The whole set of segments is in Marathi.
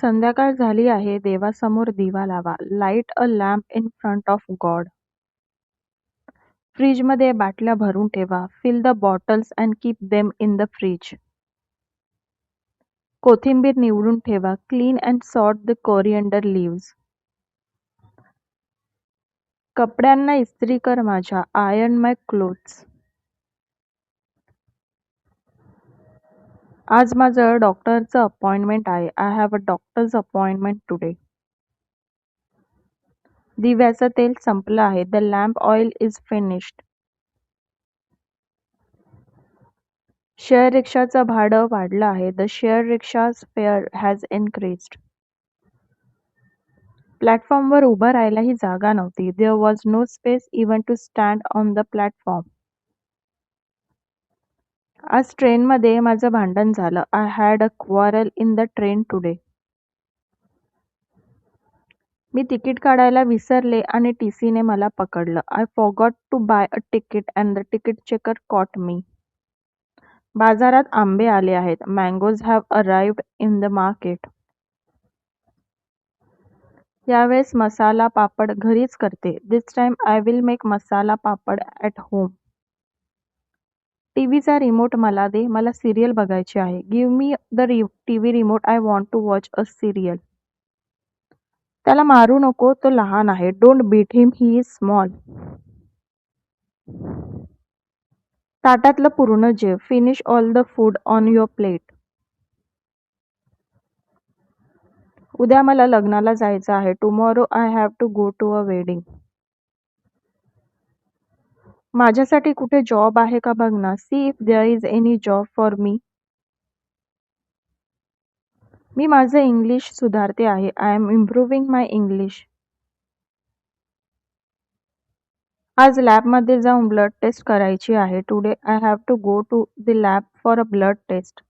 संध्याकाळ झाली आहे. देवासमोर दिवा लावा. Light a lamp in front of god. फ्रीजमध्ये बाटल्या भरून ठेवा. Fill the bottles and keep them in the fridge. कोथिंबीर निवडून ठेवा. Clean and sort the coriander leaves. कपड्यांना इस्त्री कर माझ्या. Iron my clothes. आज माझं डॉक्टरचं अपॉइंटमेंट आहे. I have a doctor's appointment today. दिव्याचं तेल संपलं आहे. The lamp oil is finished. Share रिक्षाचं भाडं वाढलं आहे. The share rickshaw's fare has increased. प्लॅटफॉर्मवर उभं राहायलाही जागा नव्हती. There was no space even to stand on the platform. आज ट्रेनमध्ये माझं भांडण झालं. I had a quarrel in the train today. मी तिकीट काढायला विसरले आणि टीसीने मला पकडलं. I forgot to buy a ticket and the ticket checker caught me. बाजारात आंबे आले आहेत. Mangoes have arrived in the market. यावेळेस मसाला पापड घरीच करते. This time I will make masala papad at home. टीव्हीचा रिमोट मला दे. मला सिरियल बघायची आहे. Give me the TV remote. I want to watch a serial. त्याला मारू नको. तो लहान आहे. Don't beat him. He is small. ताटातलं पूर्ण जेव. Finish all the food on your plate. उद्या मला लग्नाला जायचं आहे. Tomorrow I have to go to a wedding. माझ्यासाठी कुठे जॉब आहे का बघ ना. See if there is any job for me. मी माझं इंग्लिश सुधारते आहे. I am improving my English. आज लॅबमध्ये जाऊन ब्लड टेस्ट करायची आहे. Today I have to go to the lab for a blood test.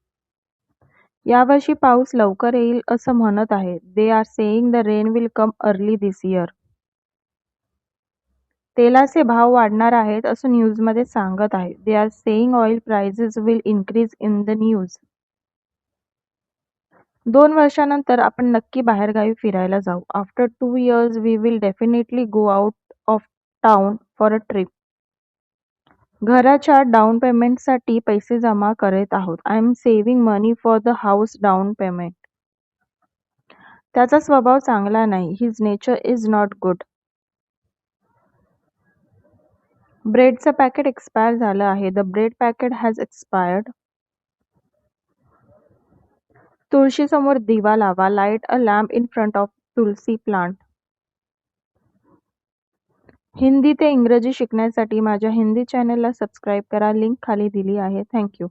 यावर्षी पाऊस लवकर येईल असं म्हणत आहे. They are saying the rain will come early this year. तेलाचे भाव वाढणार आहेत असं न्यूजमध्ये सांगत आहे. They are saying oil prices will increase in the news. 2 वर्षानंतर आपण नक्की बाहेरगावी फिरायला जाऊ. After 2 years we will definitely go out of town for a trip. घराच्या डाऊन पेमेंटसाठी पैसे जमा करत आहोत. I am saving money for the house down payment. त्याचा स्वभाव चांगला नाही. हिज नेचर इज नॉट गुड. ब्रेडचं पॅकेट एक्सपायर झालं आहे. The bread packet has expired. तुळशीसमोर दिवा लावा. Light a lamp in front of tulsi plant. Hindi ते इंग्रजी शिकण्यासाठी माझ्या हिंदी चॅनलला सबस्क्राईब करा. लिंक खाली दिली आहे. थँक्यू.